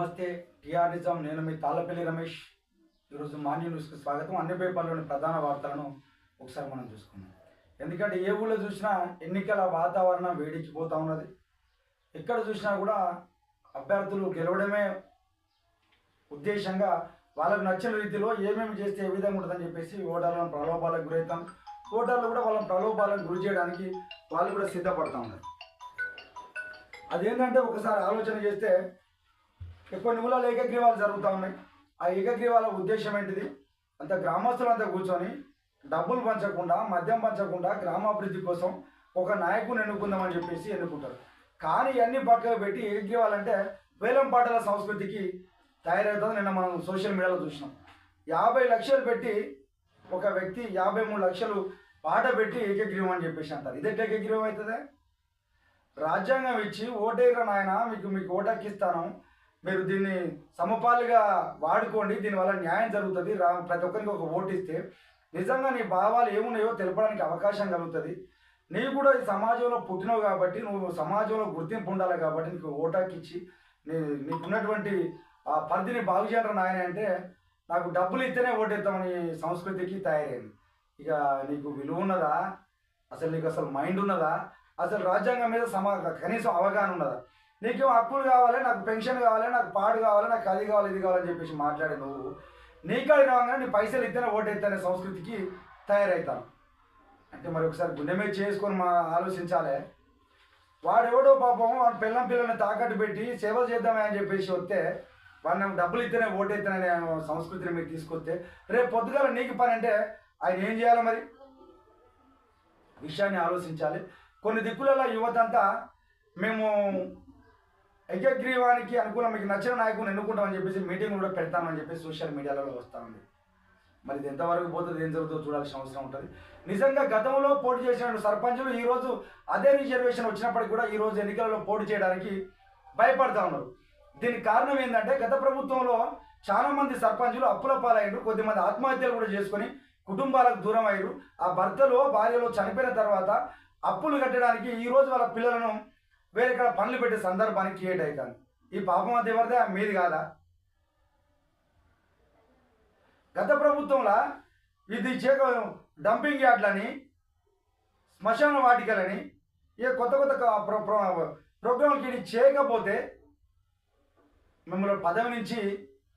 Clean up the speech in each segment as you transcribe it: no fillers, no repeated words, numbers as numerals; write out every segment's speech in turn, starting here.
నమస్తే టిఆర్ నిజాం. నేను మీ తాళ్ళపల్లి రమేష్. ఈరోజు మార్నింగ్ న్యూస్కి స్వాగతం. అన్ని పేపర్లోని ప్రధాన వార్తలను ఒకసారి మనం చూసుకుందాం. ఎందుకంటే ఏ ఊళ్ళో చూసినా ఎన్నికల వాతావరణం వేడెక్కిపోతూ ఉన్నది. ఎక్కడ చూసినా కూడా అభ్యర్థులు గెలవడమే ఉద్దేశంగా వాళ్ళకు నచ్చిన రీతిలో ఏమేమి చేస్తే ఏ విధంగా ఉంటుందని చెప్పేసి ఓటర్లను ప్రలోభాలకు గురవుతాం. ఓటర్లు కూడా వాళ్ళని ప్రలోభాలకు గురి చేయడానికి వాళ్ళు కూడా సిద్ధపడతా ఉన్నారు. అదేంటంటే ఒకసారి ఆలోచన చేస్తే కొన్ని ఊళ్ళలో ఏకగ్రీవాలు జరుగుతూ ఉన్నాయి. ఆ ఏకగ్రీవాల ఉద్దేశం ఏంటిది? అంత గ్రామస్తులంతా కూర్చొని డబ్బులు పంచకుండా, మద్యం పంచకుండా గ్రామాభివృద్ధి కోసం ఒక నాయకుని ఎన్నుకుందామని చెప్పేసి ఎన్నుకుంటారు. కానీ ఇవన్నీ పక్కకు పెట్టి ఏకగ్రీవాలంటే వేలం పాటల సంస్కృతికి తయారవుతుంది. నిన్న మనం సోషల్ మీడియాలో చూసినాం. 50 లక్షలు పెట్టి ఒక వ్యక్తి 53 లక్షలు పాట పెట్టి ఏకగ్రీవం అని చెప్పేసి అంటారు. ఇదే ఏకగ్రీవం అవుతుంది? రాజ్యాంగం ఇచ్చి ఓటేరా నాయన, మీకు ఓటక్కిస్తాను, మీరు దీన్ని సమపాలుగా వాడుకోండి, దీనివల్ల న్యాయం జరుగుతుంది, ప్రతి ఒక్కరికి ఒక ఓటు ఇస్తే నిజంగా నీ భావాలు ఏమున్నాయో తెలపడానికి అవకాశం కలుగుతుంది. నీవు కూడా ఈ సమాజంలో పుట్టినవు కాబట్టి, నువ్వు సమాజంలో గుర్తింపు ఉండాలి కాబట్టి నీకు ఓటాకిచ్చి నీకున్నటువంటి ఆ పరిధిని బాగు చేయడం నాయన అంటే నాకు డబ్బులు ఇస్తేనే ఓటేస్తామని సంస్కృతికి తయారైంది. ఇక నీకు విలువ ఉన్నదా? నీకు అసలు మైండ్ ఉన్నదా? అసలు రాజ్యాంగం మీద కనీసం అవగాహన ఉన్నదా? నీకేమో హక్కులు కావాలి, నాకు పెన్షన్ కావాలి, నాకు పాడు కావాలి, నాకు అది కావాలి, ఇది కావాలని చెప్పేసి మాట్లాడే నువ్వు నీకాడి రాగానే నీ పైసలు ఇస్తేనే ఓటేస్తానే సంస్కృతికి తయారవుతాను అంటే మరి ఒకసారి గుండె మీద చేసుకొని ఆలోచించాలి. వాడెవడో పాపం వాడు పిల్లల్ని తాకట్టు పెట్టి సేవ చేద్దామే అని చెప్పేసి వస్తే వాడిని డబ్బులు ఇస్తేనే ఓటేస్తానని సంస్కృతిని మీరు తీసుకొస్తే రేపు పొద్దుగాల నీకు పని అంటే ఆయన ఏం చేయాలి? మరి విషయాన్ని ఆలోచించాలి. కొన్ని దిక్కులలో యువత అంతా మేము ఏకగ్రీవానికి అనుకూలం, మీకు నచ్చిన నాయకుని ఎన్నుకుంటామని చెప్పేసి మీటింగ్ కూడా పెడతామని చెప్పేసి సోషల్ మీడియాలో వస్తూ ఉంది. మరి ఇది ఎంతవరకు పోతుంది, ఏం జరుగుతుందో చూడాల్సిన అవసరం ఉంటుంది. నిజంగా గతంలో పోటీ చేసిన సర్పంచులు ఈరోజు అదే రిజర్వేషన్ వచ్చినప్పటికీ కూడా ఈరోజు ఎన్నికలలో పోటీ చేయడానికి భయపడతా ఉన్నారు. దీనికి కారణం ఏంటంటే గత ప్రభుత్వంలో చాలా మంది సర్పంచులు అప్పుల పాలయ్యారు, కొద్దిమంది ఆత్మహత్యలు కూడా చేసుకొని కుటుంబాలకు దూరం అయ్యారు. ఆ భర్తలో భార్యలో చనిపోయిన తర్వాత అప్పులు కట్టడానికి ఈరోజు వాళ్ళ పిల్లలను వేరే ఇక్కడ పనులు పెట్టే సందర్భానికి క్రియేట్ అవుతాను. ఈ పాపం అంతా ఎవరిదే? మీది కాదా? గత ప్రభుత్వంలో ఇది డంపింగ్ యార్డ్లని, శ్మశాన వాటికలని, ఇక కొత్త ప్రోగ్రాంకి ఇది చేయకపోతే మిమ్మల్ని పదవి నుంచి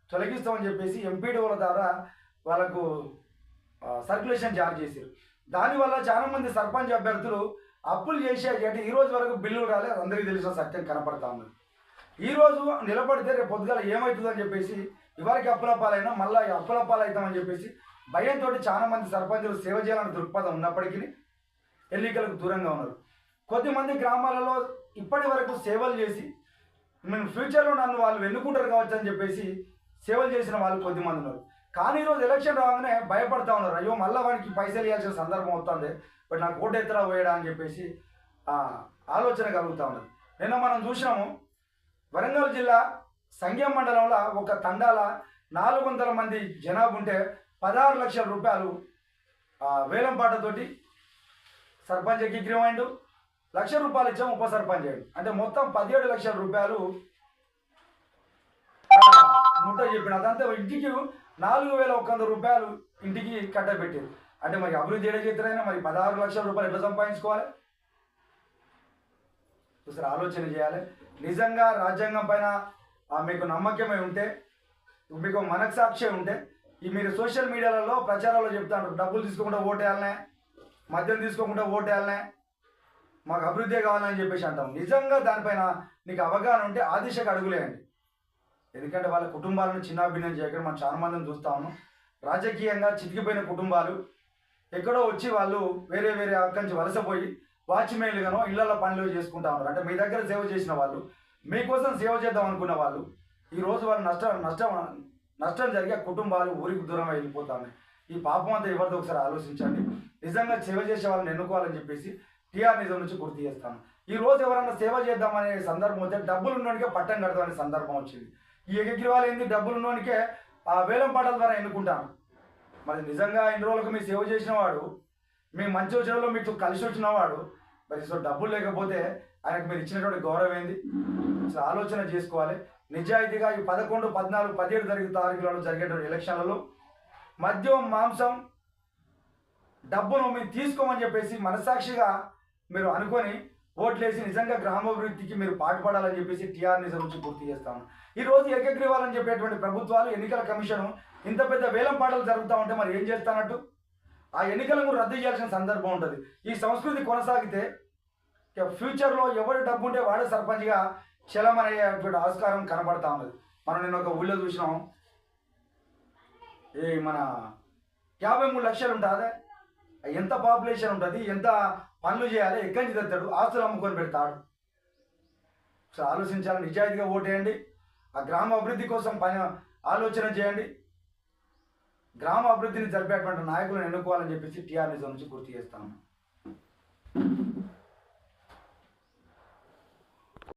తొలగిస్తామని చెప్పేసి ఎంపీడీఓల ద్వారా వాళ్ళకు సర్క్యులేషన్ జారీ చేశారు. దానివల్ల చాలామంది సర్పంచ్ అభ్యర్థులు అప్పులు చేసేది అంటే ఈరోజు వరకు బిల్లులు రాలేదు. అందరికీ తెలిసిన సత్యం కనపడతా ఉంది. ఈరోజు నిలబడితే రేపు పొద్దుగాల ఏమవుతుందని చెప్పేసి ఇవరికి అప్పుల పాలైనా మళ్ళీ అప్పుల పాలవుతామని చెప్పేసి భయంతో చాలామంది సర్పంచులు సేవ చేయాలని దృక్పథం ఉన్నప్పటికీ ఎన్నికలకు దూరంగా ఉన్నారు. కొద్దిమంది గ్రామాలలో ఇప్పటి వరకు సేవలు చేసి మేము ఫ్యూచర్లో నన్ను వాళ్ళు ఎన్నుకుంటారు కావచ్చు అని చెప్పేసి సేవలు చేసిన వాళ్ళు కొద్దిమంది ఉన్నారు. కానీ ఈరోజు ఎలక్షన్ రాగానే భయపడతా ఉన్నారు. అయ్యో మళ్ళీ వాడికి పైసలు ఇవ్వాల్సిన సందర్భం అవుతుంది, బట్ నాకు ఓటు ఎత్తరా పోయడా అని చెప్పేసి ఆలోచన కలుగుతూ ఉన్నది. నిన్న మనం చూసినాము, వరంగల్ జిల్లా సంగెం మండలంలో ఒక తండాల 400 మంది జనాభా ఉంటే 16 లక్షల రూపాయలు వేలం పాటతోటి సర్పంచ్ ఏకగ్రీవం అయిండు. ₹1,00,000 ఇచ్చాము ఉప సర్పంచ్ అయ్యాడు. అంటే మొత్తం 17 లక్షల రూపాయలు ముట్ట చెప్పిన అదంతా ఇంటికి 4,100 రూపాయలు ఇంటికి కట్టబెట్టారు. అంటే మరి అభివృద్ధి ఏడా చేస్తారైనా మరి 16 లక్షల రూపాయలు ఎట్లా సంపాదించుకోవాలి? ఒకసారి ఆలోచన చేయాలి. నిజంగా రాజ్యాంగం పైన మీకు నమ్మకమే ఉంటే, మీకు మనస్సాక్షి ఉంటే మీరు సోషల్ మీడియాలలో ప్రచారాల్లో చెప్తాను, డబ్బులు తీసుకోకుండా ఓటేయాలనే, మద్యం తీసుకోకుండా ఓటేయాలనే, మాకు అభివృద్ధి కావాలని చెప్పేసి అంటాం. నిజంగా దానిపైన నీకు అవగాహన ఉంటే ఆ దిశకు అడుగులేయండి. ఎందుకంటే వాళ్ళ కుటుంబాలను చిన్నాభిన్నం చేయకుండా మనం చాలా మందిని చూస్తా ఉన్నాం. రాజకీయంగా చితికిపోయిన కుటుంబాలు ఎక్కడో వచ్చి వాళ్ళు వేరే అక్కడి నుంచి వలసపోయి వాచ్మెన్లుగానో ఇళ్లలో పనులు చేసుకుంటా ఉన్నారు. అంటే మీ దగ్గర సేవ చేసిన వాళ్ళు, మీకోసం సేవ చేద్దాం అనుకున్న వాళ్ళు ఈరోజు వాళ్ళు నష్టం జరిగే కుటుంబాలు ఊరికి దూరం వెళ్ళిపోతా ఉన్నాయి. ఈ పాపం అంతా ఎవరితో ఒకసారి ఆలోచించండి. నిజంగా సేవ చేసే వాళ్ళని ఎన్నుకోవాలని చెప్పేసి టీఆర్ నిజం నుంచి గుర్తు చేస్తాను. ఈ రోజు ఎవరన్నా సేవ చేద్దామనే సందర్భం వస్తే డబ్బులు ఉన్నోనికే పట్టం కడతామనే సందర్భం వచ్చింది. ఈ ఏకగ్రీవాలు ఏంది? డబ్బులు ఉన్నోనికే వేలం పాటల ద్వారా ఎన్నుకుంటాను. మరి నిజంగా ఇన్ని రోజులకు మీరు సేవ చేసిన వాడు, మీ మంచి వచ్చేలో మీకు కలిసి వచ్చిన వాడు, మరి సో డబ్బులు లేకపోతే ఆయనకు మీరు ఇచ్చినటువంటి గౌరవం ఏంది? ఆలోచన చేసుకోవాలి. నిజాయితీగా ఈ 11, 14, 17 తారీఖులలో జరిగేటువంటి ఎలక్షన్లలో మద్యం మాంసం డబ్బును మీరు తీసుకోమని చెప్పేసి మనసాక్షిగా మీరు అనుకొని ఓట్లేసి నిజంగా గ్రామాభివృద్ధికి మీరు పాటుపడాలని చెప్పేసి టీఆర్ నిజం నుంచి పూర్తి చేస్తాము. ఈరోజు ఏకగ్రీవాలని చెప్పేటువంటి ప్రభుత్వాలు ఎన్నికల కమిషను ఇంత పెద్ద వేలం పాటలు జరుగుతూ ఉంటే మరి ఏం చేస్తానట్టు? ఆ ఎన్నికలను రద్దు చేయాల్సిన సందర్భం ఉంటుంది. ఈ సంస్కృతి కొనసాగితే ఫ్యూచర్లో ఎవరి డబ్బు ఉంటే వాడే సర్పంచ్గా చలమనేటువంటి ఆస్కారం కనబడతా ఉన్నది. మనం నేను ఒక ఊళ్ళో చూసినాం, ఈ మన 53 లక్షలు ఉంటుంది, ఎంత పాపులేషన్ ఉంటుంది, ఎంత పనులు చేయాలి, ఎక్కడి నుంచి తెస్తాడు, ఆస్తులు అమ్ముకొని పెడతాడు. సో ఆలోచించాలి, నిజాయితీగా ఓటేయండి, ఆ గ్రామ అభివృద్ధి కోసం ఆలోచన చేయండి, గ్రామ అభివృద్ధిని జరిపేటువంటి నాయకులను ఎన్నుకోవాలని చెప్పేసి టీఆర్ నిజం నుంచి పూర్తి చేస్తాను.